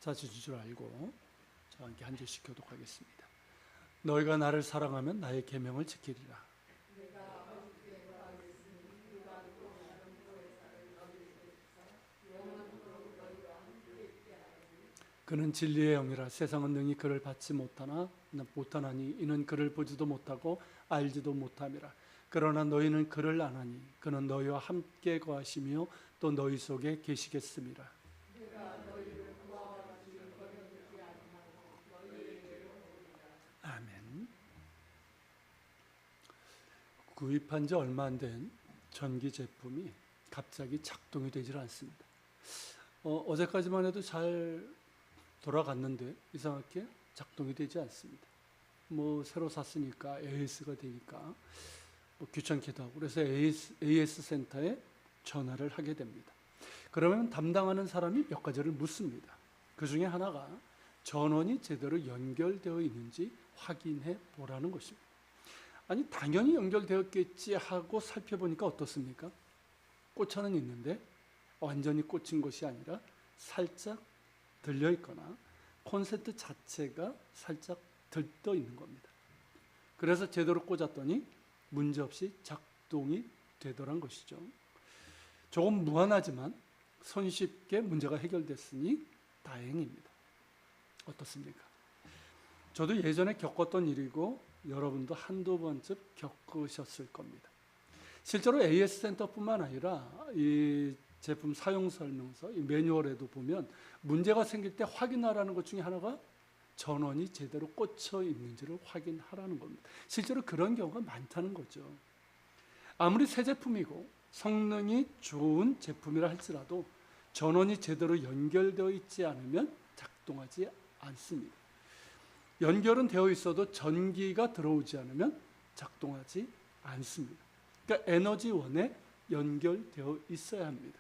자주 줄 알고 저와 함께 한 절씩 교독하겠습니다. 너희가 나를 사랑하면 나의 계명을 지키리라. 그는 진리의 영이라. 세상은 능히 그를 받지 못하나니 이는 그를 보지도 못하고 알지도 못함이라. 그러나 너희는 그를 아나니 그는 너희와 함께 거하시며 또 너희 속에 계시겠음이라. 아멘. 구입한 지 얼마 안 된 전기 제품이 갑자기 작동이 되질 않습니다. 어제까지만 해도 잘 돌아갔는데 이상하게 작동이 되지 않습니다. 새로 샀으니까 AS가 되니까 귀찮기도 하고, 그래서 AS 센터에 전화를 하게 됩니다. 그러면 담당하는 사람이 몇 가지를 묻습니다. 그 중에 하나가 전원이 제대로 연결되어 있는지 확인해 보라는 것입니다. 아니, 당연히 연결되었겠지 하고 살펴보니까 어떻습니까? 꽂혀는 있는데 완전히 꽂힌 것이 아니라 살짝 들려 있거나 콘센트 자체가 살짝 들떠 있는 겁니다. 그래서 제대로 꽂았더니 문제없이 작동이 되더란 것이죠. 조금 무한하지만 손쉽게 문제가 해결됐으니 다행입니다. 어떻습니까? 저도 예전에 겪었던 일이고 여러분도 한두 번쯤 겪으셨을 겁니다. 실제로 AS 센터뿐만 아니라 이 제품 사용 설명서, 이 매뉴얼에도 보면 문제가 생길 때 확인하라는 것 중에 하나가 전원이 제대로 꽂혀 있는지를 확인하라는 겁니다. 실제로 그런 경우가 많다는 거죠. 아무리 새 제품이고 성능이 좋은 제품이라 할지라도 전원이 제대로 연결되어 있지 않으면 작동하지 않습니다. 연결은 되어 있어도 전기가 들어오지 않으면 작동하지 않습니다. 그러니까 에너지원에 연결되어 있어야 합니다.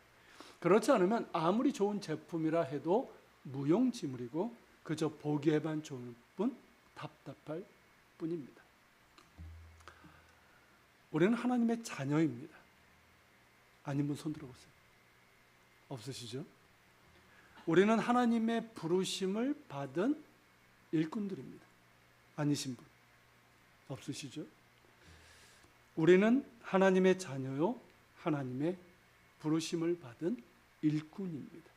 그렇지 않으면 아무리 좋은 제품이라 해도 무용지물이고 그저 보기에만 좋을 뿐 답답할 뿐입니다. 우리는 하나님의 자녀입니다. 아닌 분 손 들어보세요. 없으시죠? 우리는 하나님의 부르심을 받은 일꾼들입니다. 아니신 분 없으시죠? 우리는 하나님의 자녀요, 하나님의 부르심을 받은 일꾼입니다.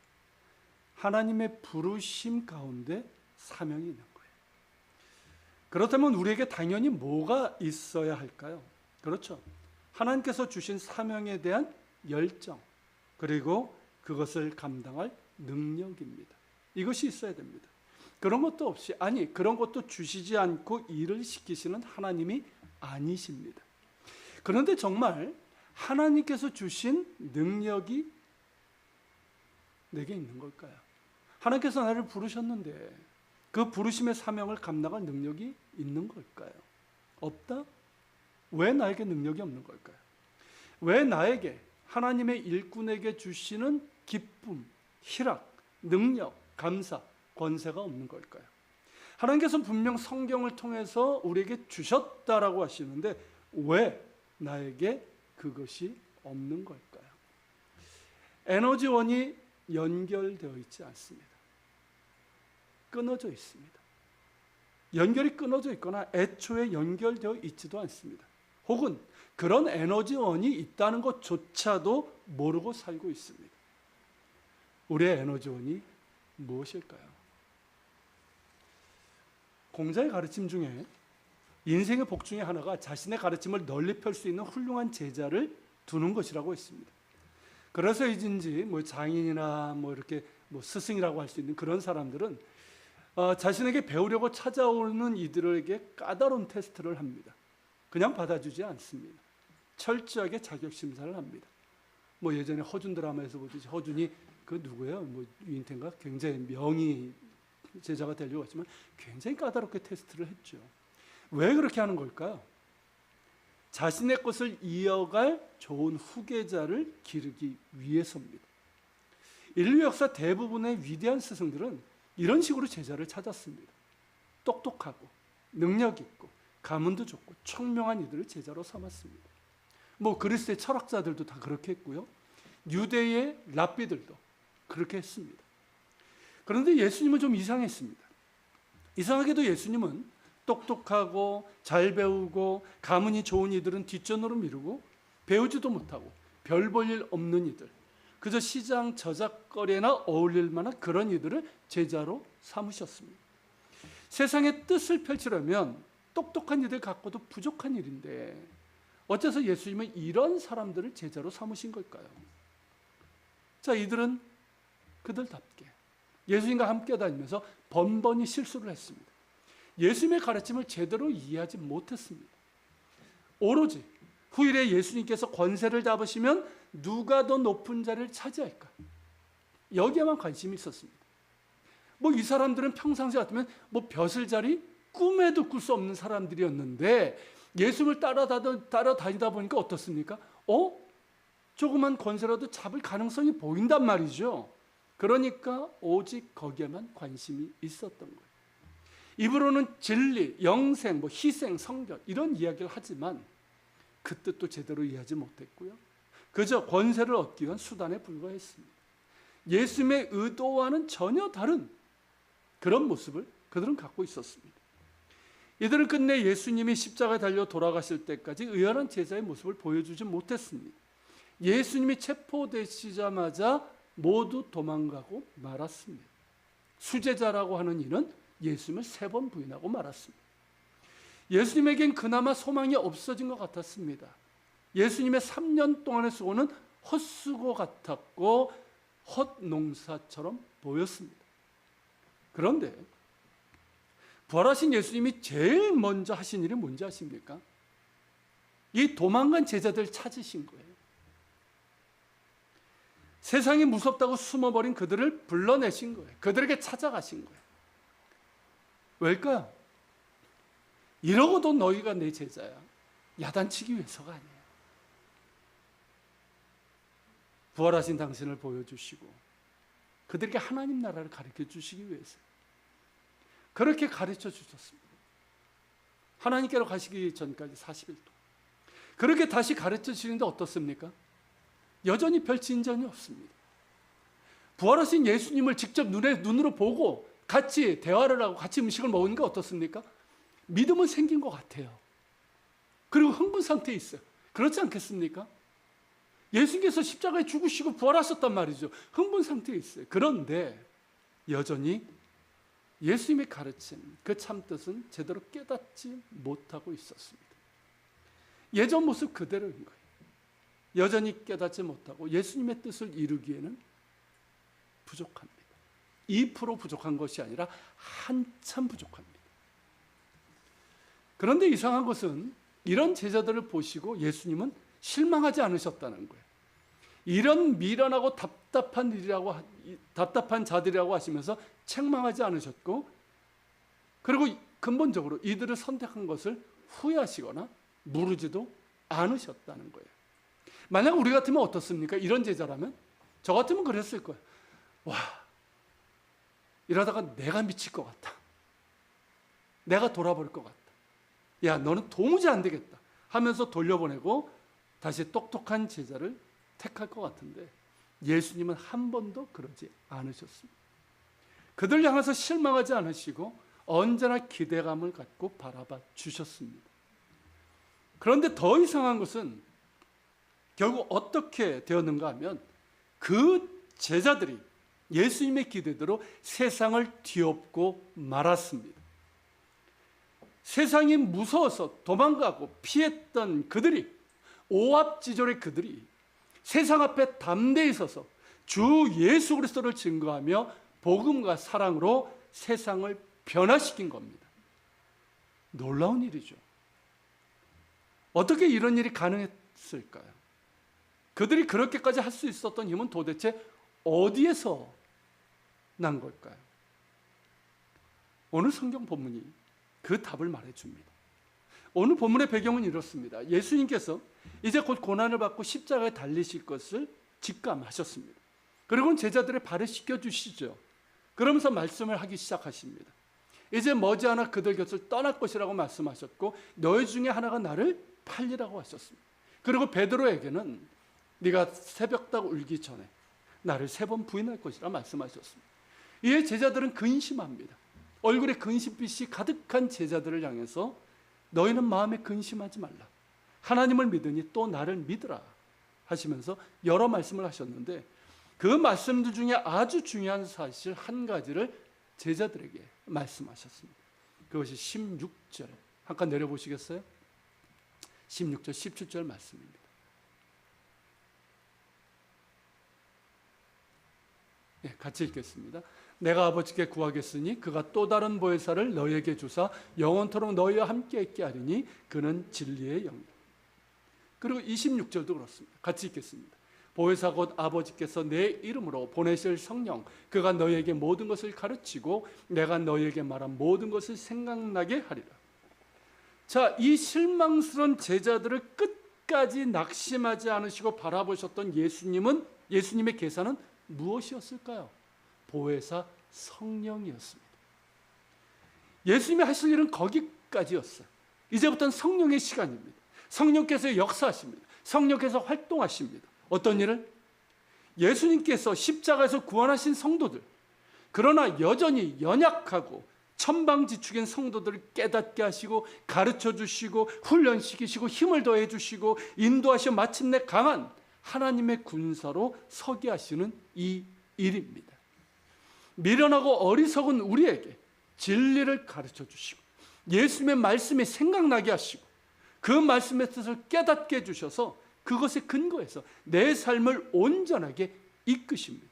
하나님의 부르심 가운데 사명이 있는 거예요. 그렇다면 우리에게 당연히 뭐가 있어야 할까요? 그렇죠. 하나님께서 주신 사명에 대한 열정, 그리고 그것을 감당할 능력입니다. 이것이 있어야 됩니다. 그런 것도 없이, 아니 그런 것도 주시지 않고 일을 시키시는 하나님이 아니십니다. 그런데 정말 하나님께서 주신 능력이 내게 있는 걸까요? 하나님께서 나를 부르셨는데 그 부르심의 사명을 감당할 능력이 있는 걸까요? 없다? 왜 나에게 능력이 없는 걸까요? 왜 나에게, 하나님의 일꾼에게 주시는 기쁨, 희락, 능력, 감사, 권세가 없는 걸까요? 하나님께서는 분명 성경을 통해서 우리에게 주셨다라고 하시는데 왜 나에게 그것이 없는 걸까요? 에너지원이 연결되어 있지 않습니다. 끊어져 있습니다. 연결이 끊어져 있거나 애초에 연결되어 있지도 않습니다. 혹은 그런 에너지원이 있다는 것조차도 모르고 살고 있습니다. 우리의 에너지원이 무엇일까요? 공자의 가르침 중에 인생의 복 중에 하나가 자신의 가르침을 널리 펼 수 있는 훌륭한 제자를 두는 것이라고 했습니다. 그래서이든지 장인이나 이렇게 스승이라고 할 수 있는 그런 사람들은 자신에게 배우려고 찾아오는 이들에게 까다로운 테스트를 합니다. 그냥 받아주지 않습니다. 철저하게 자격 심사를 합니다. 예전에 허준 드라마에서 보듯이 허준이 그 누구예요? 유인태인가? 굉장히 명의 제자가 되려고 했지만 굉장히 까다롭게 테스트를 했죠. 왜 그렇게 하는 걸까요? 자신의 것을 이어갈 좋은 후계자를 기르기 위해서입니다. 인류 역사 대부분의 위대한 스승들은 이런 식으로 제자를 찾았습니다. 똑똑하고 능력 있고 가문도 좋고 청명한 이들을 제자로 삼았습니다. 그리스의 철학자들도 다 그렇게 했고요. 유대의 랍비들도 그렇게 했습니다. 그런데 예수님은 좀 이상했습니다. 이상하게도 예수님은 똑똑하고 잘 배우고 가문이 좋은 이들은 뒷전으로 미루고 배우지도 못하고 별 볼 일 없는 이들, 그저 시장 저작거리나 어울릴 만한 그런 이들을 제자로 삼으셨습니다. 세상의 뜻을 펼치려면 똑똑한 이들 갖고도 부족한 일인데 어째서 예수님은 이런 사람들을 제자로 삼으신 걸까요? 자, 이들은 그들답게 예수님과 함께 다니면서 번번이 실수를 했습니다. 예수님의 가르침을 제대로 이해하지 못했습니다. 오로지 후일에 예수님께서 권세를 잡으시면 누가 더 높은 자리를 차지할까? 여기에만 관심이 있었습니다. 이 사람들은 평상시 같으면 벼슬자리 꿈에도 꿀 수 없는 사람들이었는데 예수님을 따라다니다 보니까 어떻습니까? 조그만 권세라도 잡을 가능성이 보인단 말이죠. 그러니까 오직 거기에만 관심이 있었던 거예요. 입으로는 진리, 영생, 희생, 성결 이런 이야기를 하지만 그 뜻도 제대로 이해하지 못했고요. 그저 권세를 얻기 위한 수단에 불과했습니다. 예수님의 의도와는 전혀 다른 그런 모습을 그들은 갖고 있었습니다. 이들은 끝내 예수님이 십자가에 달려 돌아가실 때까지 의연한 제자의 모습을 보여주지 못했습니다. 예수님이 체포되시자마자 모두 도망가고 말았습니다. 수제자라고 하는 이는 예수님을 3번 부인하고 말았습니다. 예수님에겐 그나마 소망이 없어진 것 같았습니다. 예수님의 3년 동안의 수고는 헛수고 같았고 헛농사처럼 보였습니다. 그런데 부활하신 예수님이 제일 먼저 하신 일이 뭔지 아십니까? 이 도망간 제자들 찾으신 거예요. 세상이 무섭다고 숨어버린 그들을 불러내신 거예요. 그들에게 찾아가신 거예요. 왜일까요? 이러고도 너희가 내 제자야. 야단치기 위해서가 아니에요. 부활하신 당신을 보여주시고 그들에게 하나님 나라를 가르쳐 주시기 위해서 그렇게 가르쳐 주셨습니다. 하나님께로 가시기 전까지 40일 동안 그렇게 다시 가르쳐 주시는데 어떻습니까? 여전히 별 진전이 없습니다. 부활하신 예수님을 직접 눈으로 보고 같이 대화를 하고 같이 음식을 먹으니까 어떻습니까? 믿음은 생긴 것 같아요. 그리고 흥분 상태에 있어요. 그렇지 않겠습니까? 예수님께서 십자가에 죽으시고 부활하셨단 말이죠. 흥분 상태에 있어요. 그런데 여전히 예수님의 가르침, 그 참뜻은 제대로 깨닫지 못하고 있었습니다. 예전 모습 그대로인 거예요. 여전히 깨닫지 못하고 예수님의 뜻을 이루기에는 부족합니다. 2% 부족한 것이 아니라 한참 부족합니다. 그런데 이상한 것은 이런 제자들을 보시고 예수님은 실망하지 않으셨다는 거예요. 이런 미련하고 답답한 자들이라고 하시면서 책망하지 않으셨고, 그리고 근본적으로 이들을 선택한 것을 후회하시거나 무르지도 않으셨다는 거예요. 만약 우리 같으면 어떻습니까? 이런 제자라면 저 같으면 그랬을 거예요. 와, 이러다가 내가 미칠 것 같다. 내가 돌아버릴 것 같다. 야, 너는 도무지 안 되겠다 하면서 돌려보내고 다시 똑똑한 제자를 택할 것 같은데 예수님은 한 번도 그러지 않으셨습니다. 그들 향해서 실망하지 않으시고 언제나 기대감을 갖고 바라봐 주셨습니다. 그런데 더 이상한 것은 결국 어떻게 되었는가 하면 그 제자들이 예수님의 기대대로 세상을 뒤엎고 말았습니다. 세상이 무서워서 도망가고 피했던 그들이, 오합지졸의 그들이 세상 앞에 담대히 서서 주 예수 그리스도를 증거하며 복음과 사랑으로 세상을 변화시킨 겁니다. 놀라운 일이죠. 어떻게 이런 일이 가능했을까요? 그들이 그렇게까지 할 수 있었던 힘은 도대체 어디에서 난 걸까요? 오늘 성경 본문이 그 답을 말해줍니다. 오늘 본문의 배경은 이렇습니다. 예수님께서 이제 곧 고난을 받고 십자가에 달리실 것을 직감하셨습니다. 그리고는 제자들의 발을 씻겨주시죠. 그러면서 말씀을 하기 시작하십니다. 이제 머지않아 그들 곁을 떠날 것이라고 말씀하셨고 너희 중에 하나가 나를 팔리라고 하셨습니다. 그리고 베드로에게는 네가 새벽딱 울기 전에 나를 3번 부인할 것이라 말씀하셨습니다. 이에 제자들은 근심합니다. 얼굴에 근심빛이 가득한 제자들을 향해서 너희는 마음에 근심하지 말라. 하나님을 믿으니 또 나를 믿으라 하시면서 여러 말씀을 하셨는데, 그 말씀들 중에 아주 중요한 사실 한 가지를 제자들에게 말씀하셨습니다. 그것이 16절, 잠깐 내려보시겠어요? 16절, 17절 말씀입니다. 네, 같이 읽겠습니다. 내가 아버지께 구하겠으니 그가 또 다른 보혜사를 너희에게 주사 영원토록 너희와 함께 있게 하리니 그는 진리의 영이다. 그리고 26절도 그렇습니다. 같이 읽겠습니다. 보혜사 곧 아버지께서 내 이름으로 보내실 성령, 그가 너희에게 모든 것을 가르치고 내가 너희에게 말한 모든 것을 생각나게 하리라. 자, 이 실망스러운 제자들을 끝까지 낙심하지 않으시고 바라보셨던 예수님의 계산은 무엇이었을까요? 보혜사 성령이었습니다. 예수님이 하실 일은 거기까지였어요. 이제부터는 성령의 시간입니다. 성령께서 역사하십니다. 성령께서 활동하십니다. 어떤 일을? 예수님께서 십자가에서 구원하신 성도들, 그러나 여전히 연약하고 천방지축인 성도들을 깨닫게 하시고 가르쳐 주시고 훈련시키시고 힘을 더해 주시고 인도하시어 마침내 강한 하나님의 군사로 서게 하시는 이 일입니다. 미련하고 어리석은 우리에게 진리를 가르쳐 주시고 예수님의 말씀이 생각나게 하시고 그 말씀의 뜻을 깨닫게 해주셔서 그것에 근거해서 내 삶을 온전하게 이끄십니다.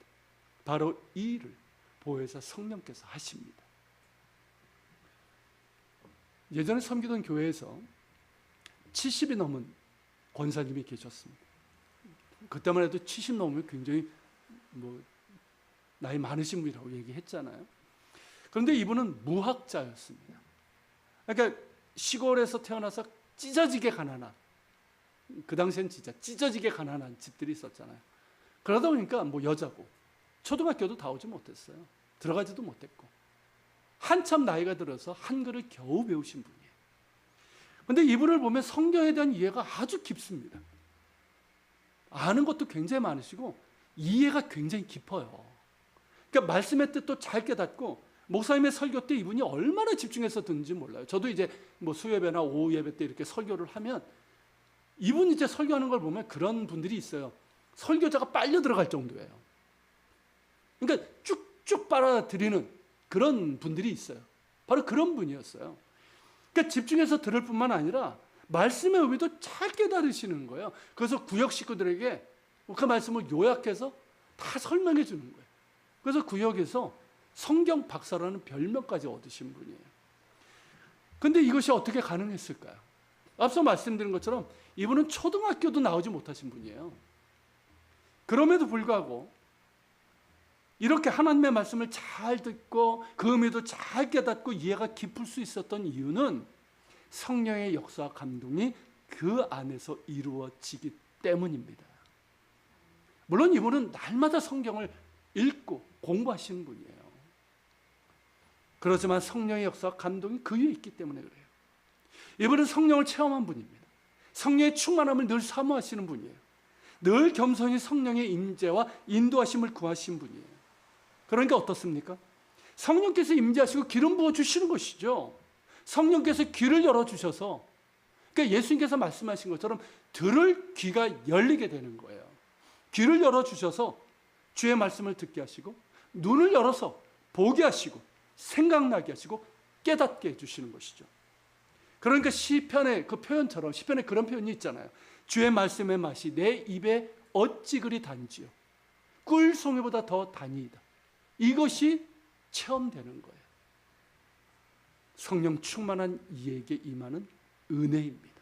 바로 이 일을 보혜사 성령께서 하십니다. 예전에 섬기던 교회에서 70이 넘은 권사님이 계셨습니다. 그때만 해도 70 넘으면 굉장히 나이 많으신 분이라고 얘기했잖아요. 그런데 이분은 무학자였습니다. 그러니까 시골에서 태어나서 찢어지게 가난한, 그 당시엔 진짜 찢어지게 가난한 집들이 있었잖아요. 그러다 보니까 여자고 초등학교도 다 오지 못했어요. 들어가지도 못했고 한참 나이가 들어서 한글을 겨우 배우신 분이에요. 그런데 이분을 보면 성경에 대한 이해가 아주 깊습니다. 아는 것도 굉장히 많으시고 이해가 굉장히 깊어요. 그러니까 말씀의 뜻도 잘 깨닫고 목사님의 설교 때 이분이 얼마나 집중해서 듣는지 몰라요. 저도 이제 수요예배나 오후 예배 때 이렇게 설교를 하면 이분 이제 설교하는 걸 보면 그런 분들이 있어요. 설교자가 빨려 들어갈 정도예요. 그러니까 쭉쭉 빨아들이는 그런 분들이 있어요. 바로 그런 분이었어요. 그러니까 집중해서 들을 뿐만 아니라 말씀의 의미도 잘 깨달으시는 거예요. 그래서 구역 식구들에게 그 말씀을 요약해서 다 설명해 주는 거예요. 그래서 구역에서 성경 박사라는 별명까지 얻으신 분이에요. 그런데 이것이 어떻게 가능했을까요? 앞서 말씀드린 것처럼 이분은 초등학교도 나오지 못하신 분이에요. 그럼에도 불구하고 이렇게 하나님의 말씀을 잘 듣고 그 의미도 잘 깨닫고 이해가 깊을 수 있었던 이유는 성령의 역사와 감동이 그 안에서 이루어지기 때문입니다. 물론 이분은 날마다 성경을 읽고 공부하시는 분이에요. 그렇지만 성령의 역사와 감동이 그 위에 있기 때문에 그래요. 이분은 성령을 체험한 분입니다. 성령의 충만함을 늘 사모하시는 분이에요. 늘 겸손히 성령의 임재와 인도하심을 구하신 분이에요. 그러니까 어떻습니까? 성령께서 임재하시고 기름 부어주시는 것이죠. 성령께서 귀를 열어주셔서, 그러니까 예수님께서 말씀하신 것처럼 들을 귀가 열리게 되는 거예요. 귀를 열어주셔서 주의 말씀을 듣게 하시고 눈을 열어서 보게 하시고 생각나게 하시고 깨닫게 해주시는 것이죠. 그러니까 시편의 그 표현처럼, 시편에 그런 표현이 있잖아요. 주의 말씀의 맛이 내 입에 어찌 그리 단지요, 꿀송이보다 더 단이다. 이것이 체험되는 거예요. 성령 충만한 이에게 임하는 은혜입니다.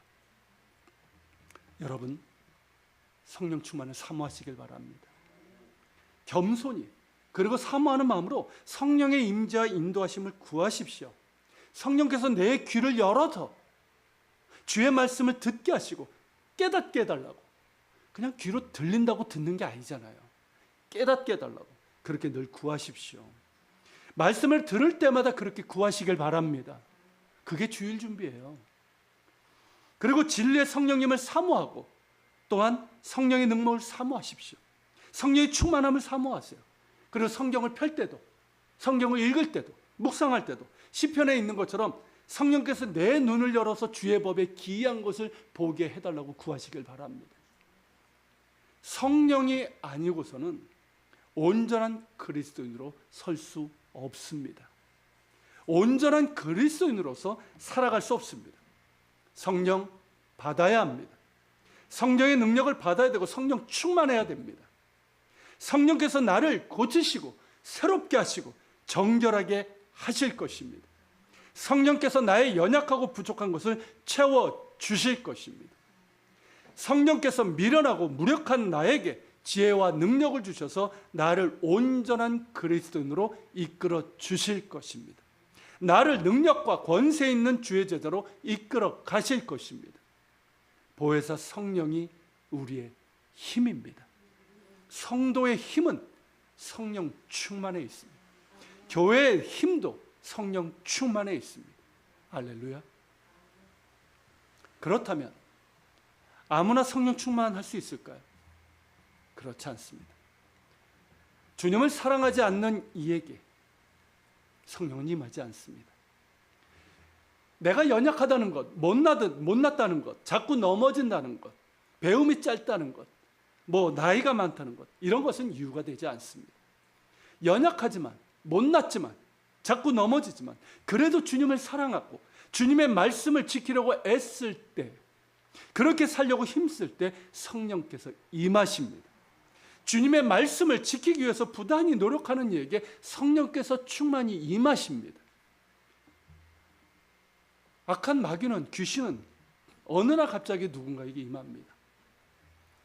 여러분, 성령 충만을 사모하시길 바랍니다. 겸손히, 그리고 사모하는 마음으로 성령의 임재와 인도하심을 구하십시오. 성령께서 내 귀를 열어서 주의 말씀을 듣게 하시고 깨닫게 해달라고. 그냥 귀로 들린다고 듣는 게 아니잖아요. 깨닫게 해달라고 그렇게 늘 구하십시오. 말씀을 들을 때마다 그렇게 구하시길 바랍니다. 그게 주일 준비예요. 그리고 진리의 성령님을 사모하고 또한 성령의 능력을 사모하십시오. 성령의 충만함을 사모하세요. 그리고 성경을 펼 때도 성경을 읽을 때도, 묵상할 때도 시편에 있는 것처럼 성령께서 내 눈을 열어서 주의 법에 기이한 것을 보게 해달라고 구하시길 바랍니다. 성령이 아니고서는 온전한 그리스도인으로 설 수 없습니다. 온전한 그리스도인으로서 살아갈 수 없습니다. 성령 받아야 합니다. 성령의 능력을 받아야 되고 성령 충만해야 됩니다. 성령께서 나를 고치시고 새롭게 하시고 정결하게 하실 것입니다. 성령께서 나의 연약하고 부족한 것을 채워 주실 것입니다. 성령께서 미련하고 무력한 나에게 지혜와 능력을 주셔서 나를 온전한 그리스도인으로 이끌어 주실 것입니다. 나를 능력과 권세 있는 주의 제자로 이끌어 가실 것입니다. 보혜사 성령이 우리의 힘입니다. 성도의 힘은 성령 충만에 있습니다. 교회의 힘도 성령 충만에 있습니다. 할렐루야. 그렇다면 아무나 성령 충만할 수 있을까요? 그렇지 않습니다. 주님을 사랑하지 않는 이에게 성령은 임하지 않습니다. 내가 연약하다는 것, 못났다는 것, 자꾸 넘어진다는 것, 배움이 짧다는 것, 나이가 많다는 것, 이런 것은 이유가 되지 않습니다. 연약하지만, 못났지만, 자꾸 넘어지지만 그래도 주님을 사랑하고 주님의 말씀을 지키려고 애쓸 때, 그렇게 살려고 힘쓸 때 성령께서 임하십니다. 주님의 말씀을 지키기 위해서 부단히 노력하는 이에게 성령께서 충만히 임하십니다. 악한 마귀는, 귀신은 어느 날 갑자기 누군가에게 임합니다.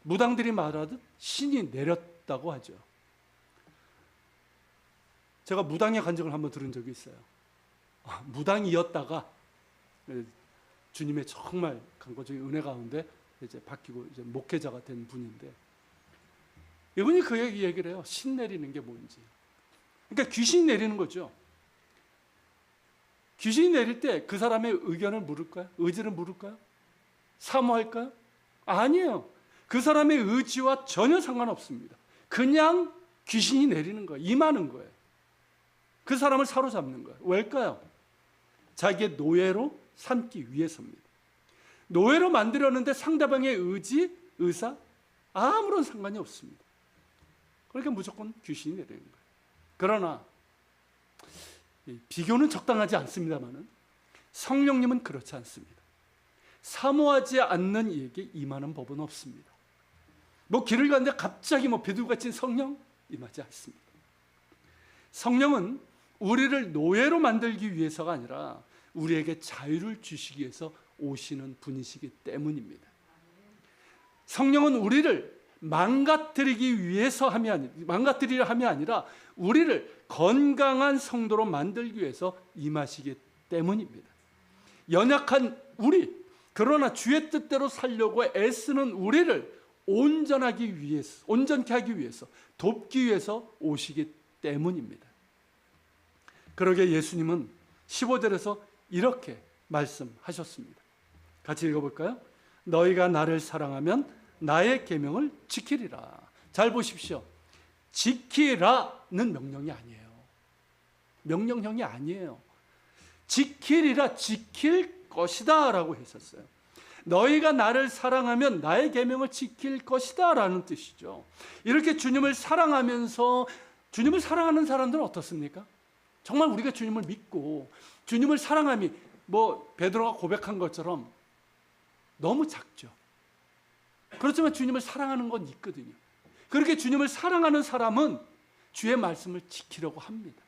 무당들이 말하듯 신이 내렸다고 하죠. 제가 무당의 간증을 한번 들은 적이 있어요. 무당이었다가 주님의 정말 강권적인 은혜 가운데 이제 바뀌고 이제 목회자가 된 분인데, 이분이 그 얘기를 해요. 신 내리는 게 뭔지. 그러니까 귀신이 내리는 거죠. 귀신이 내릴 때 그 사람의 의견을 물을까요? 의지를 물을까요? 사모할까요? 아니에요. 그 사람의 의지와 전혀 상관없습니다. 그냥 귀신이 내리는 거예요. 임하는 거예요. 그 사람을 사로잡는 거예요. 왜일까요? 자기의 노예로 삼기 위해서입니다. 노예로 만들었는데 상대방의 의지, 의사 아무런 상관이 없습니다. 그러니까 무조건 귀신이 내리는 거예요. 그러나 비교는 적당하지 않습니다만은 성령님은 그렇지 않습니다. 사모하지 않는 이에게 임하는 법은 없습니다. 길을 가는데 갑자기 비둘기같이 성령 임하지 않습니다. 성령은 우리를 노예로 만들기 위해서가 아니라 우리에게 자유를 주시기 위해서 오시는 분이시기 때문입니다. 성령은 우리를 망가뜨리려 함이 아니라 우리를 건강한 성도로 만들기 위해서 임하시기 때문입니다. 연약한 우리, 그러나 주의 뜻대로 살려고 애쓰는 우리를 온전케 하기 위해서, 돕기 위해서 오시기 때문입니다. 그러게 예수님은 15절에서 이렇게 말씀하셨습니다. 같이 읽어볼까요? 너희가 나를 사랑하면 나의 계명을 지키리라. 잘 보십시오. 지키라는 명령이 아니에요. 명령형이 아니에요. 지키리라, 지킬 것이다 라고 했었어요. 너희가 나를 사랑하면 나의 계명을 지킬 것이다 라는 뜻이죠. 이렇게 주님을 사랑하면서, 주님을 사랑하는 사람들은 어떻습니까? 정말 우리가 주님을 믿고 주님을 사랑함이 베드로가 고백한 것처럼 너무 작죠. 그렇지만 주님을 사랑하는 건 있거든요. 그렇게 주님을 사랑하는 사람은 주의 말씀을 지키려고 합니다.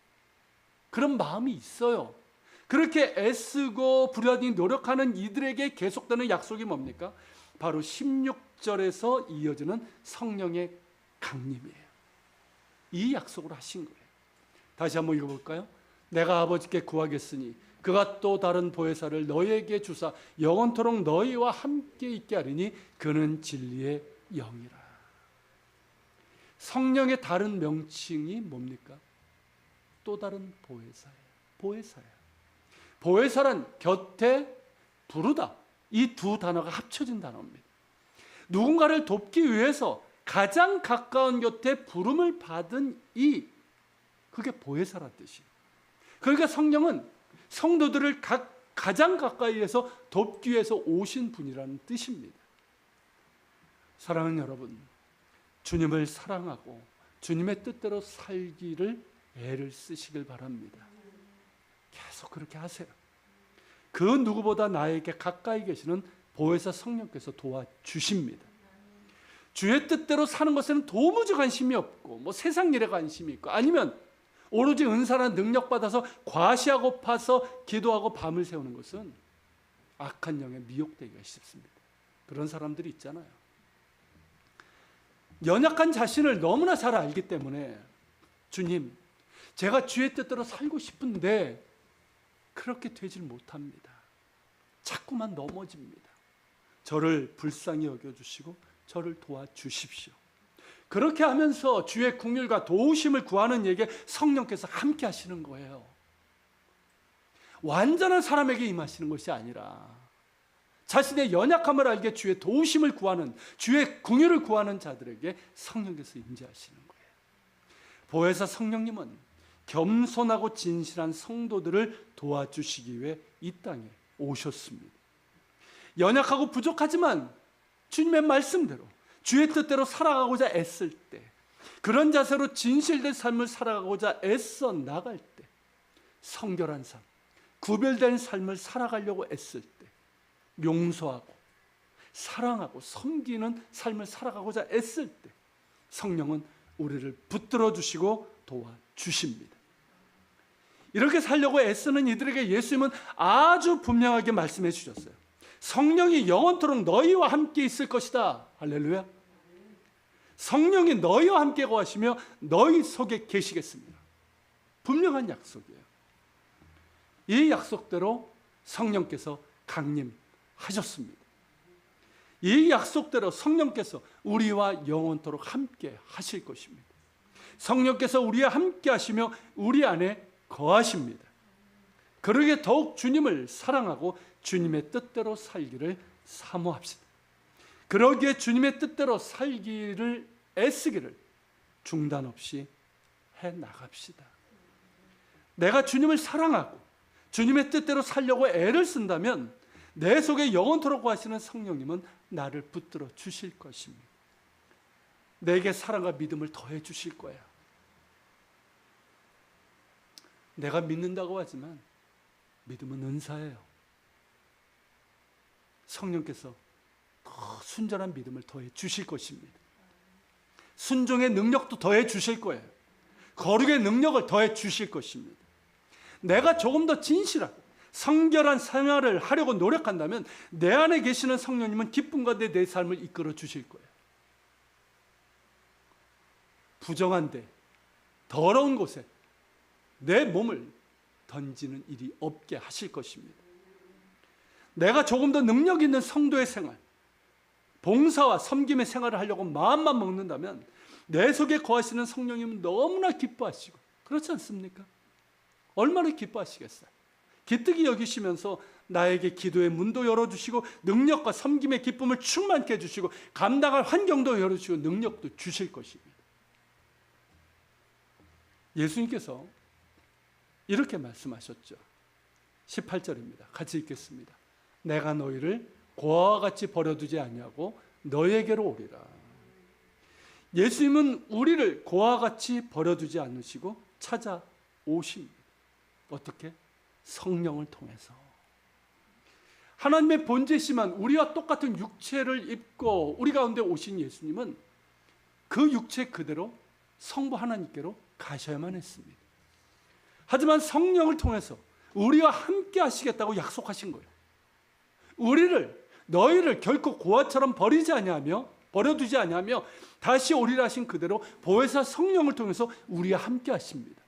그런 마음이 있어요. 그렇게 애쓰고 부단히 노력하는 이들에게 계속되는 약속이 뭡니까? 바로 16절에서 이어지는 성령의 강림이에요. 이 약속을 하신 거예요. 다시 한번 읽어볼까요? 내가 아버지께 구하겠으니 그가 또 다른 보혜사를 너희에게 주사 영원토록 너희와 함께 있게 하리니 그는 진리의 영이라. 성령의 다른 명칭이 뭡니까? 또 다른 보혜사예요. 보혜사예요. 보혜사란 곁에 부르다, 이 두 단어가 합쳐진 단어입니다. 누군가를 돕기 위해서 가장 가까운 곁에 부름을 받은 이 그게 보혜사란 뜻이에요. 그러니까 성령은 성도들을 가장 가까이에서 돕기 위해서 오신 분이라는 뜻입니다. 사랑하는 여러분, 주님을 사랑하고 주님의 뜻대로 살기를 애를 쓰시길 바랍니다. 계속 그렇게 하세요. 그 누구보다 나에게 가까이 계시는 보혜사 성령께서 도와주십니다. 주의 뜻대로 사는 것에는 도무지 관심이 없고 세상 일에 관심이 있고 아니면 오로지 은사나 능력 받아서 과시하고파서 기도하고 밤을 새우는 것은 악한 영에 미혹되기가 쉽습니다. 그런 사람들이 있잖아요. 연약한 자신을 너무나 잘 알기 때문에 주님, 제가 주의 뜻대로 살고 싶은데 그렇게 되질 못합니다. 자꾸만 넘어집니다. 저를 불쌍히 여겨주시고 저를 도와주십시오. 그렇게 하면서 주의 긍휼과 도우심을 구하는 이에게 성령께서 함께 하시는 거예요. 완전한 사람에게 임하시는 것이 아니라 자신의 연약함을 알게 주의 도우심을 구하는, 주의 긍휼을 구하는 자들에게 성령께서 임재하시는 거예요. 보혜사 성령님은 겸손하고 진실한 성도들을 도와주시기 위해 이 땅에 오셨습니다. 연약하고 부족하지만 주님의 말씀대로 주의 뜻대로 살아가고자 애쓸 때, 그런 자세로 진실된 삶을 살아가고자 애써 나갈 때, 성결한 삶, 구별된 삶을 살아가려고 애쓸 때, 용서하고 사랑하고 섬기는 삶을 살아가고자 애쓸 때 성령은 우리를 붙들어 주시고 도와주십니다. 이렇게 살려고 애쓰는 이들에게 예수님은 아주 분명하게 말씀해 주셨어요. 성령이 영원토록 너희와 함께 있을 것이다. 할렐루야. 성령이 너희와 함께 거하시며 너희 속에 계시겠습니다. 분명한 약속이에요. 이 약속대로 성령께서 강림하셨습니다. 이 약속대로 성령께서 우리와 영원토록 함께 하실 것입니다. 성령께서 우리와 함께 하시며 우리 안에 거하십니다. 그러기에 더욱 주님을 사랑하고 주님의 뜻대로 살기를 사모합시다. 그러기에 주님의 뜻대로 살기를 애쓰기를 중단 없이 해나갑시다. 내가 주님을 사랑하고 주님의 뜻대로 살려고 애를 쓴다면 내 속에 영원토록 거하시는 성령님은 나를 붙들어 주실 것입니다. 내게 사랑과 믿음을 더해 주실 거야. 내가 믿는다고 하지만 믿음은 은사예요. 성령께서 더 순전한 믿음을 더해 주실 것입니다. 순종의 능력도 더해 주실 거예요. 거룩의 능력을 더해 주실 것입니다. 내가 조금 더 진실하고 성결한 생활을 하려고 노력한다면 내 안에 계시는 성령님은 기쁨 가운데 내 삶을 이끌어 주실 거예요. 부정한데 더러운 곳에 내 몸을 던지는 일이 없게 하실 것입니다. 내가 조금 더 능력 있는 성도의 생활, 봉사와 섬김의 생활을 하려고 마음만 먹는다면 내 속에 거하시는 성령님은 너무나 기뻐하시고, 그렇지 않습니까? 얼마나 기뻐하시겠어요? 기특히 여기시면서 나에게 기도의 문도 열어주시고 능력과 섬김의 기쁨을 충만케 해주시고 감당할 환경도 열어주시고 능력도 주실 것입니다. 예수님께서 이렇게 말씀하셨죠. 18절입니다. 같이 읽겠습니다. 내가 너희를 고아와 같이 버려두지 아니하고 너희에게로 오리라. 예수님은 우리를 고아와 같이 버려두지 않으시고 찾아오십니다. 어떻게? 성령을 통해서. 하나님의 본체시만 우리와 똑같은 육체를 입고 우리 가운데 오신 예수님은 그 육체 그대로 성부 하나님께로 가셔야만 했습니다. 하지만 성령을 통해서 우리와 함께 하시겠다고 약속하신 거예요. 너희를 결코 고아처럼 버려두지 아니하며 다시 오리라 하신 그대로 보혜사 성령을 통해서 우리와 함께 하십니다.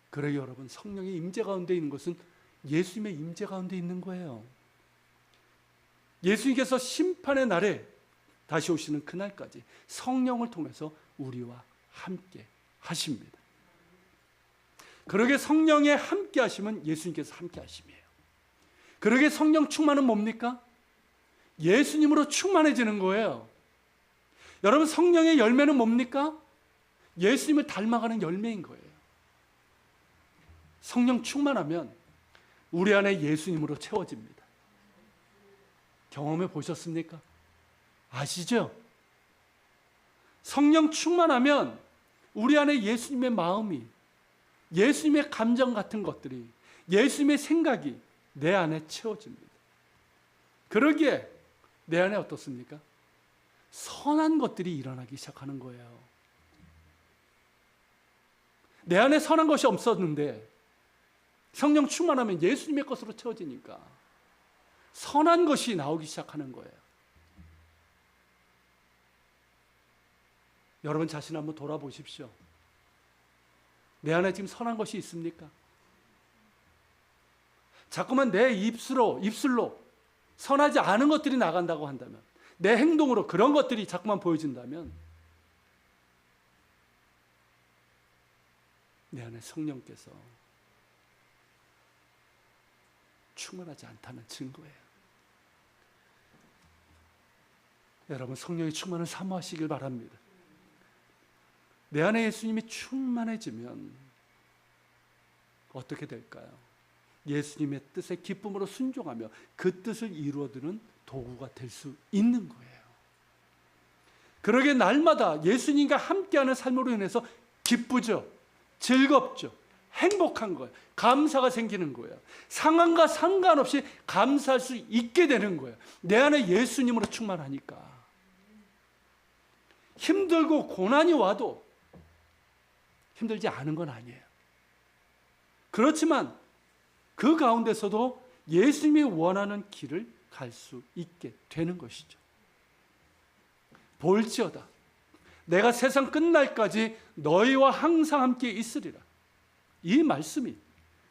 그래요, 여러분, 성령의 임재 가운데 있는 것은 예수님의 임재 가운데 있는 거예요. 예수님께서 심판의 날에 다시 오시는 그날까지 성령을 통해서 우리와 함께 하십니다. 그러게 성령에 함께 하시면 예수님께서 함께 하심이에요. 그러게 성령 충만은 뭡니까? 예수님으로 충만해지는 거예요. 여러분, 성령의 열매는 뭡니까? 예수님을 닮아가는 열매인 거예요. 성령 충만하면 우리 안에 예수님으로 채워집니다. 경험해 보셨습니까? 아시죠? 성령 충만하면 우리 안에 예수님의 마음이, 예수님의 감정 같은 것들이, 예수님의 생각이 내 안에 채워집니다. 그러기에 내 안에 어떻습니까? 선한 것들이 일어나기 시작하는 거예요. 내 안에 선한 것이 없었는데 성령 충만하면 예수님의 것으로 채워지니까 선한 것이 나오기 시작하는 거예요. 여러분 자신 한번 돌아보십시오. 내 안에 지금 선한 것이 있습니까? 자꾸만 내 입술로 선하지 않은 것들이 나간다고 한다면, 내 행동으로 그런 것들이 자꾸만 보여진다면 내 안에 성령께서 충만하지 않다는 증거예요. 여러분 성령의 충만을 사모하시길 바랍니다. 내 안에 예수님이 충만해지면 어떻게 될까요? 예수님의 뜻에 기쁨으로 순종하며 그 뜻을 이루어드는 도구가 될 수 있는 거예요. 그러게 날마다 예수님과 함께하는 삶으로 인해서 기쁘죠, 즐겁죠, 행복한 거예요. 감사가 생기는 거예요. 상황과 상관없이 감사할 수 있게 되는 거예요. 내 안에 예수님으로 충만하니까. 힘들고 고난이 와도 힘들지 않은 건 아니에요. 그렇지만 그 가운데서도 예수님이 원하는 길을 갈 수 있게 되는 것이죠. 볼지어다 내가 세상 끝날까지 너희와 항상 함께 있으리라. 이 말씀이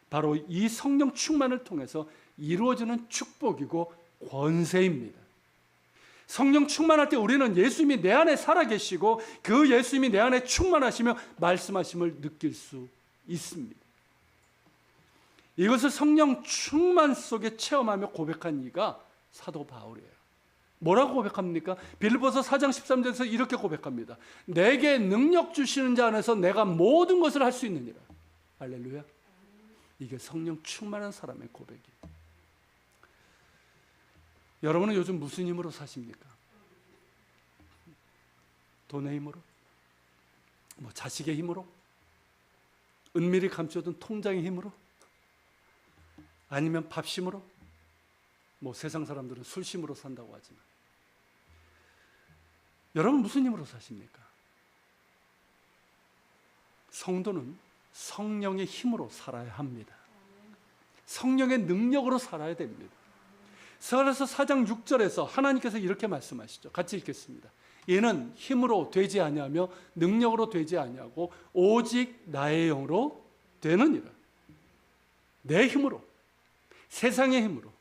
바로 이 성령 충만을 통해서 이루어지는 축복이고 권세입니다. 성령 충만할 때 우리는 예수님이 내 안에 살아계시고 그 예수님이 내 안에 충만하시며 말씀하심을 느낄 수 있습니다. 이것을 성령 충만 속에 체험하며 고백한 이가 사도 바울이에요. 뭐라고 고백합니까? 빌립보서 4장 13절에서 이렇게 고백합니다. 내게 능력 주시는 자 안에서 내가 모든 것을 할 수 있느니라. 할렐루야. 이게 성령 충만한 사람의 고백이에요. 여러분은 요즘 무슨 힘으로 사십니까? 돈의 힘으로? 자식의 힘으로? 은밀히 감춰둔 통장의 힘으로? 아니면 밥심으로? 세상 사람들은 술심으로 산다고 하지만 여러분 무슨 힘으로 사십니까? 성도는 성령의 힘으로 살아야 합니다. 성령의 능력으로 살아야 됩니다. 그래서 4장 6절에서 하나님께서 이렇게 말씀하시죠. 같이 읽겠습니다. 이는 힘으로 되지 아니하며 능력으로 되지 아니하고 오직 나의 영으로 되느니라. 내 힘으로, 세상의 힘으로,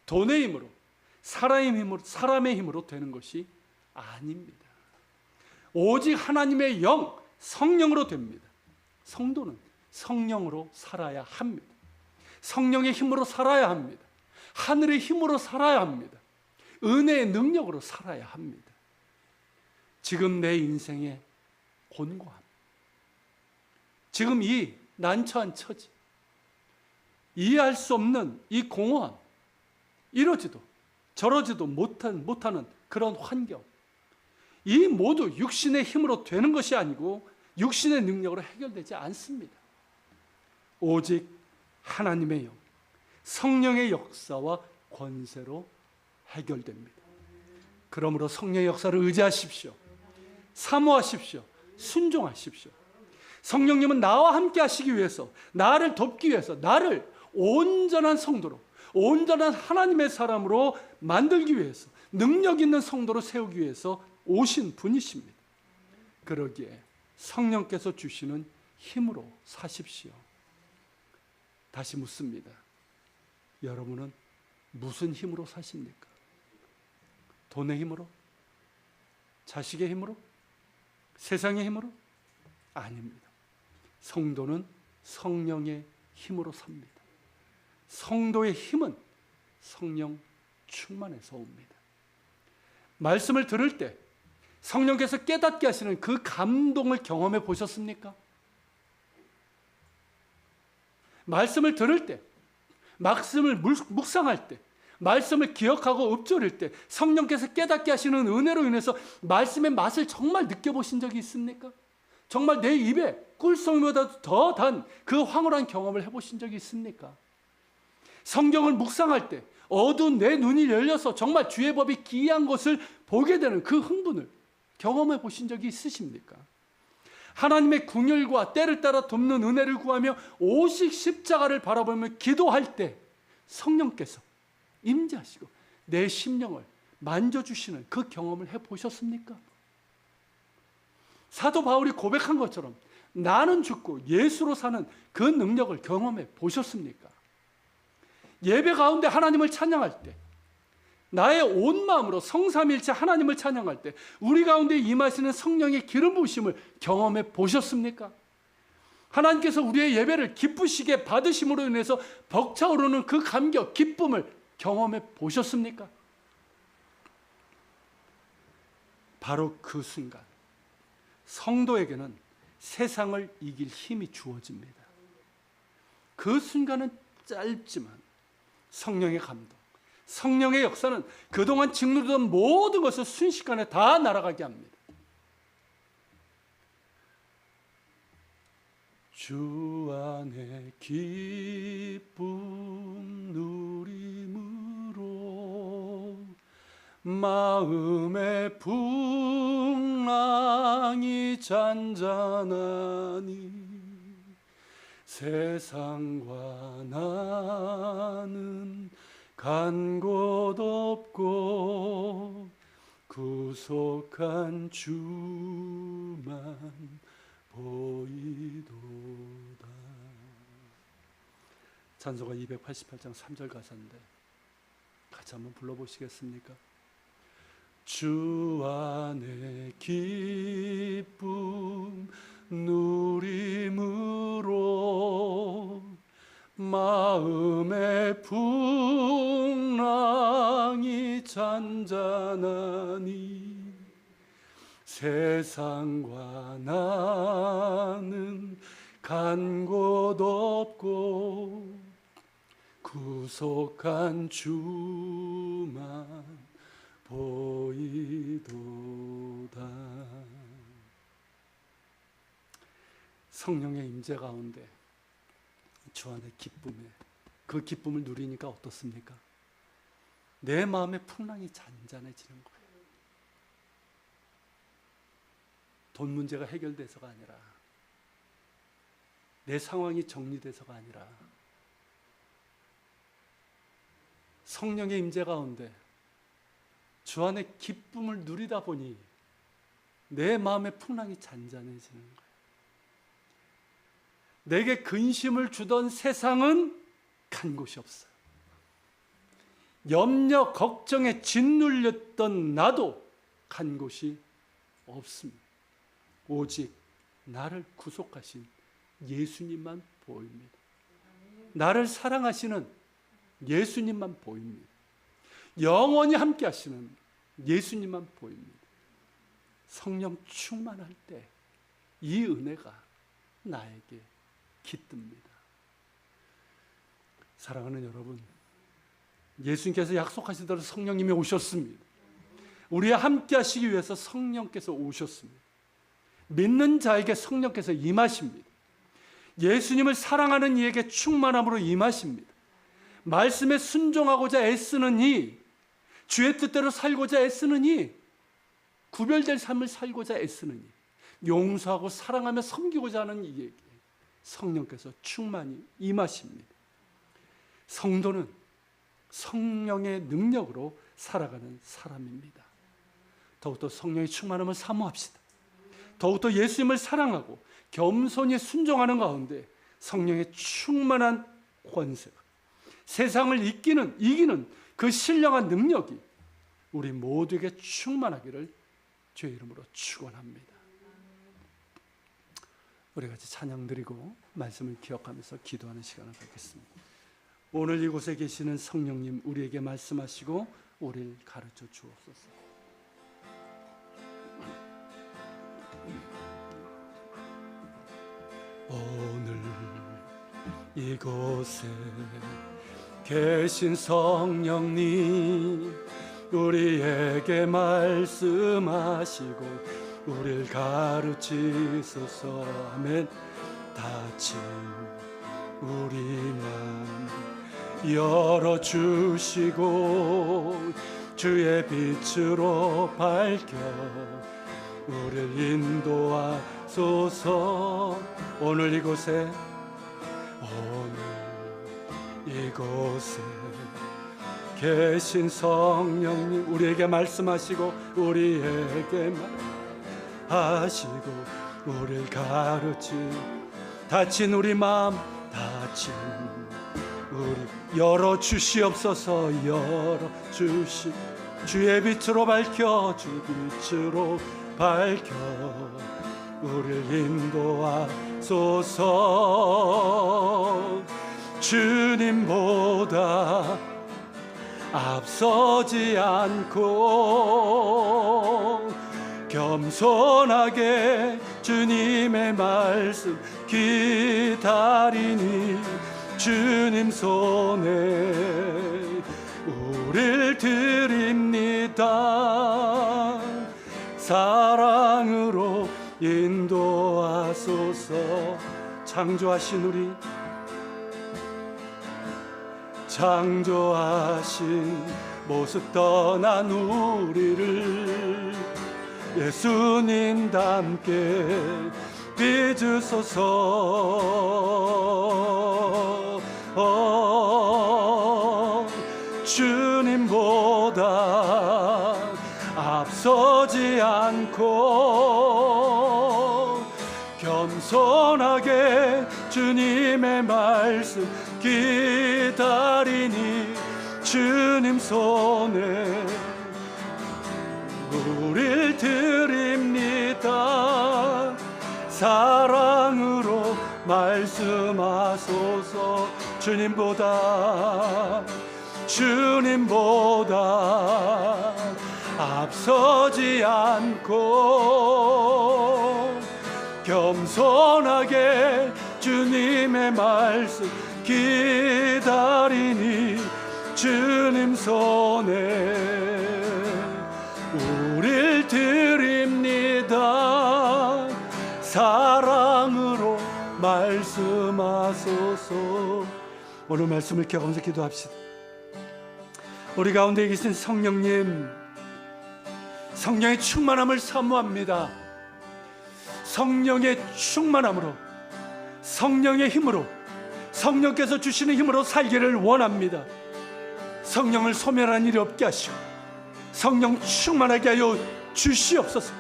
돈의 힘으로, 사람의 힘으로 되는 것이 아닙니다. 오직 하나님의 영, 성령으로 됩니다. 성도는 성령으로 살아야 합니다. 성령의 힘으로 살아야 합니다. 하늘의 힘으로 살아야 합니다. 은혜의 능력으로 살아야 합니다. 지금 내 인생의 곤고함, 지금 이 난처한 처지, 이해할 수 없는 이 공허함, 이러지도 저러지도 못하는 그런 환경, 이 모두 육신의 힘으로 되는 것이 아니고 육신의 능력으로 해결되지 않습니다. 오직 하나님의 영, 성령의 역사와 권세로 해결됩니다. 그러므로 성령의 역사를 의지하십시오. 사모하십시오. 순종하십시오. 성령님은 나와 함께 하시기 위해서, 나를 돕기 위해서, 나를 온전한 성도로, 온전한 하나님의 사람으로 만들기 위해서, 능력 있는 성도로 세우기 위해서 오신 분이십니다. 그러기에 성령께서 주시는 힘으로 사십시오. 다시 묻습니다. 여러분은 무슨 힘으로 사십니까? 돈의 힘으로? 자식의 힘으로? 세상의 힘으로? 아닙니다. 성도는 성령의 힘으로 삽니다. 성도의 힘은 성령 충만에서 옵니다. 말씀을 들을 때 성령께서 깨닫게 하시는 그 감동을 경험해 보셨습니까? 말씀을 들을 때, 말씀을 묵상할 때, 말씀을 기억하고 읊조릴 때 성령께서 깨닫게 하시는 은혜로 인해서 말씀의 맛을 정말 느껴보신 적이 있습니까? 정말 내 입에 꿀송이보다 더 단 그 황홀한 경험을 해보신 적이 있습니까? 성경을 묵상할 때 어두운 내 눈이 열려서 정말 주의 법이 기이한 것을 보게 되는 그 흥분을 경험해 보신 적이 있으십니까? 하나님의 긍휼과 때를 따라 돕는 은혜를 구하며 오직 십자가를 바라보며 기도할 때 성령께서 임재하시고 내 심령을 만져주시는 그 경험을 해보셨습니까? 사도 바울이 고백한 것처럼 나는 죽고 예수로 사는 그 능력을 경험해 보셨습니까? 예배 가운데 하나님을 찬양할 때, 나의 온 마음으로 성삼일체 하나님을 찬양할 때 우리 가운데 임하시는 성령의 기름 부으심을 경험해 보셨습니까? 하나님께서 우리의 예배를 기쁘시게 받으심으로 인해서 벅차오르는 그 감격, 기쁨을 경험해 보셨습니까? 바로 그 순간 성도에게는 세상을 이길 힘이 주어집니다. 그 순간은 짧지만 성령의 감동, 성령의 역사는 그동안 짓누르던 모든 것을 순식간에 다 날아가게 합니다. 주 안에 기쁨 누림으로 마음의 풍랑이 잔잔하니 세상과 나는 간 곳 없고 구속한 주만 보이도다. 찬송가 288장 3절 가사인데 같이 한번 불러보시겠습니까? 주 안에 기쁨 누림으로 마음의 풍랑이 잔잔하니 세상과 나는 간 곳 없고 구속한 주만 보이도다. 성령의 임재 가운데 주 안의 기쁨에 그 기쁨을 누리니까 어떻습니까? 내 마음의 풍랑이 잔잔해지는 거예요. 돈 문제가 해결돼서가 아니라, 내 상황이 정리돼서가 아니라 성령의 임재 가운데 주 안의 기쁨을 누리다 보니 내 마음의 풍랑이 잔잔해지는 거예요. 내게 근심을 주던 세상은 간 곳이 없어요. 염려, 걱정에 짓눌렸던 나도 간 곳이 없습니다. 오직 나를 구속하신 예수님만 보입니다. 나를 사랑하시는 예수님만 보입니다. 영원히 함께 하시는 예수님만 보입니다. 성령 충만할 때 이 은혜가 나에게 깃듭니다. 사랑하는 여러분, 예수님께서 약속하신 대로 성령님이 오셨습니다. 우리와 함께 하시기 위해서 성령께서 오셨습니다. 믿는 자에게 성령께서 임하십니다. 예수님을 사랑하는 이에게 충만함으로 임하십니다. 말씀에 순종하고자 애쓰는 이, 주의 뜻대로 살고자 애쓰는 이, 구별될 삶을 살고자 애쓰는 이, 용서하고 사랑하며 섬기고자 하는 이에게 성령께서 충만히 임하십니다. 성도는 성령의 능력으로 살아가는 사람입니다. 더욱더 성령의 충만함을 사모합시다. 더욱더 예수님을 사랑하고 겸손히 순종하는 가운데 성령의 충만한 권세가, 세상을 이기는 그 신령한 능력이 우리 모두에게 충만하기를 주의 이름으로 축원합니다. 우리 같이 찬양 드리고 말씀을 기억하면서 기도하는 시간을 갖겠습니다. 오늘 이곳에 계시는 성령님, 우리에게 말씀하시고 우리를 가르쳐 주옵소서. 오늘 이곳에 계신 성령님, 우리에게 말씀하시고 우리를 가르치소서. 아멘. 다친 우리 맘 열어주시고 주의 빛으로 밝혀 우리를 인도하소서. 오늘 이곳에 계신 성령님, 우리에게 말씀하시고 우리에게 하시고 우리를 다친 우리 마음, 다친 우리 열어주시옵소서. 주의 빛으로 밝혀, 주 빛으로 밝혀 우리를 인도하소서. 주님보다 앞서지 않고 겸손하게 주님의 말씀 기다리니 주님 손에 우릴 드립니다. 사랑으로 인도하소서. 창조하신 모습 떠난 우리를 예수님 닮게 빚으소서. 주님보다 앞서지 않고 겸손하게 주님의 말씀 기다리니 주님 손에 우릴 드립니다. 사랑으로 말씀하소서. 주님보다 앞서지 않고 겸손하게 주님의 말씀 기다리니 주님 손에 우릴 드립니다. 사랑으로 말씀하소서. 오늘 말씀을 기억하면서 기도합시다. 우리 가운데 계신 성령님, 성령의 충만함을 사모합니다. 성령의 충만함으로, 성령의 힘으로, 성령께서 주시는 힘으로 살기를 원합니다. 성령을 소멸한 일이 없게 하시고 성령 충만하게 하여 주시옵소서.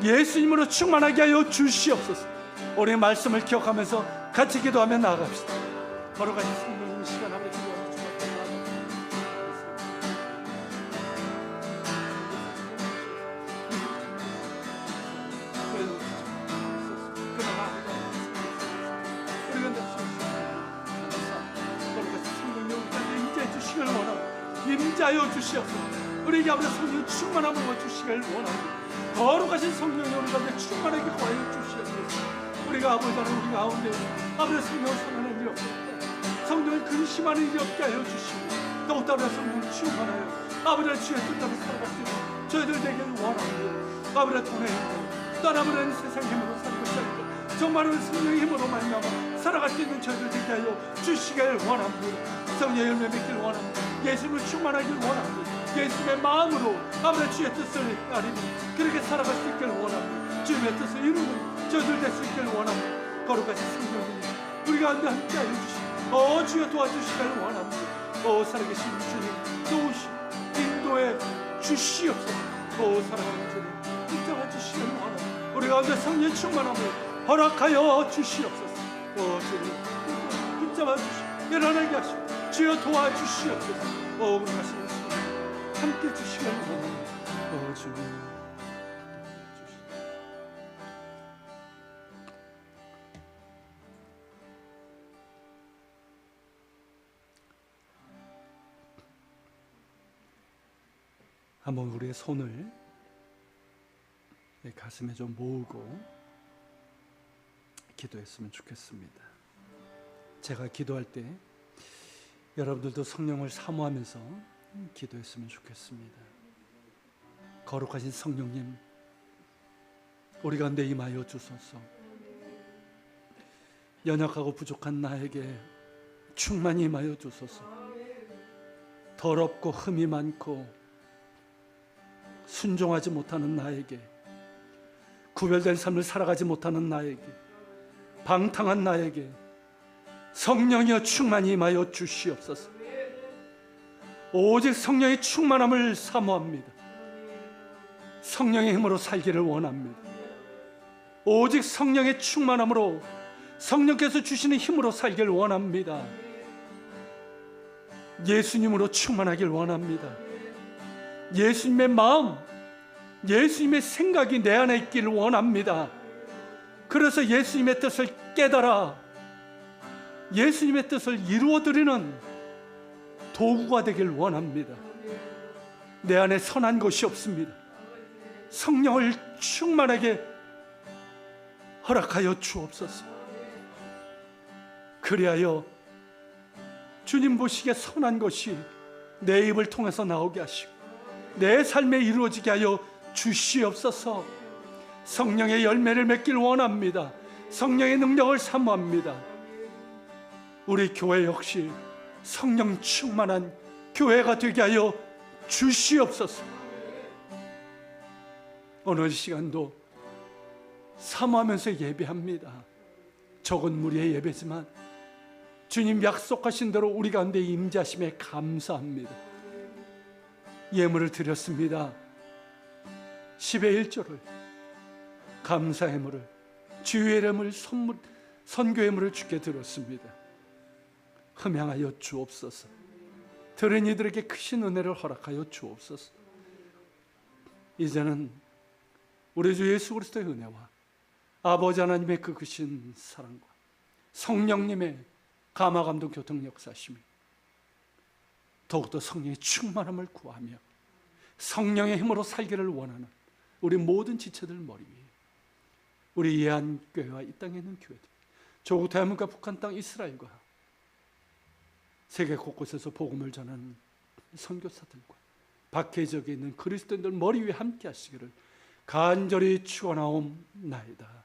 예수님으로 충만하게 하여 주시옵소서. 우리의 말씀을 기억하면서 같이 기도하며 나아갑시다. 걸어가신 성령님 시간 앞에 기도합니다. 임자여 주시옵소서. 우리에게 아버지 성령 충만함을 주시길 원합니다. 거룩하신 성령이 우리 가운데 충만하게 거하여 주시옵소서. 우리가 아버지 하나님 우리 가운데 아버지 성령을 선언하는 일이 없습니다. 성령을 근심하는 일이 없게 하여 주시고 더욱더 성령을 충만하여 아버지 주의 뜻대로 살아갈 수 있는 저희들 되길 원합니다. 아버지 돈의 힘으로 떠나버리는 세상 힘으로 살고 있습니다. 정말로 성령의 힘으로 말미암아 살아갈 수 있는 저희들 되게 하여 주시길 원합니다. 성령의 열매 맺길 원합니다. 예수님을 충만하길 원합니다. 예수님의 마음으로 아버지 주의 뜻을 따르며 그렇게 살아갈 수 있길 원합니다. 주님의 뜻을 이루는 저희들 될 수 있길 원합니다. 거룩하신 성령님 우리 가운데 함께하여 주시고 주여 도와주시길 원합니다. 살아계신 주님 도우시 인도해 주시옵소서. 살아가는 주님 붙잡아 주시길 원합니다. 우리 가운데 성령 충만함을 허락하여 주시옵소서. 주님 붙잡아 주시고 일어나게 하시고 주여 도와주시옵소서. 우리 가시는 주님 함께 주시길 원합니다. 주님 한번 우리의 손을 가슴에 좀 모으고 기도했으면 좋겠습니다. 제가 기도할 때 여러분들도 성령을 사모하면서 기도했으면 좋겠습니다. 거룩하신 성령님, 우리 가운데 임하여 주소서. 연약하고 부족한 나에게 충만히 임하여 주소서. 더럽고 흠이 많고 순종하지 못하는 나에게, 구별된 삶을 살아가지 못하는 나에게, 방탕한 나에게 성령이여 충만히 임하여 주시옵소서. 오직 성령의 충만함을 사모합니다. 성령의 힘으로 살기를 원합니다. 오직 성령의 충만함으로, 성령께서 주시는 힘으로 살기를 원합니다. 예수님으로 충만하길 원합니다. 예수님의 마음, 예수님의 생각이 내 안에 있기를 원합니다. 그래서 예수님의 뜻을 깨달아 예수님의 뜻을 이루어드리는 도구가 되길 원합니다. 내 안에 선한 것이 없습니다. 성령을 충만하게 허락하여 주옵소서. 그리하여 주님 보시기에 선한 것이 내 입을 통해서 나오게 하시고 내 삶에 이루어지게 하여 주시옵소서. 성령의 열매를 맺길 원합니다. 성령의 능력을 사모합니다. 우리 교회 역시 성령 충만한 교회가 되게 하여 주시옵소서. 오늘 시간도 사모하면서 예배합니다. 적은 무리의 예배지만 주님 약속하신 대로 우리 가운데 임재하심에 감사합니다. 예물을 드렸습니다. 10의 1조를, 감사 예물을, 주의 예물을, 선교 예물을 주께 드렸습니다. 흠양하여 주옵소서. 들은 이들에게 크신 은혜를 허락하여 주옵소서. 이제는 우리 주 예수 그리스도의 은혜와 아버지 하나님의 그 크신 사랑과 성령님의 감화감동 교통 역사심이 더욱더 성령의 충만함을 구하며 성령의 힘으로 살기를 원하는 우리 모든 지체들 머리 위에, 우리 예한교회와 이 땅에 있는 교회들, 조국 대한민국과 북한 땅 이스라엘과 세계 곳곳에서 복음을 전하는 선교사들과 박해 지역에 있는 그리스도인들 머리 위에 함께 하시기를 간절히 축원하옵나이다.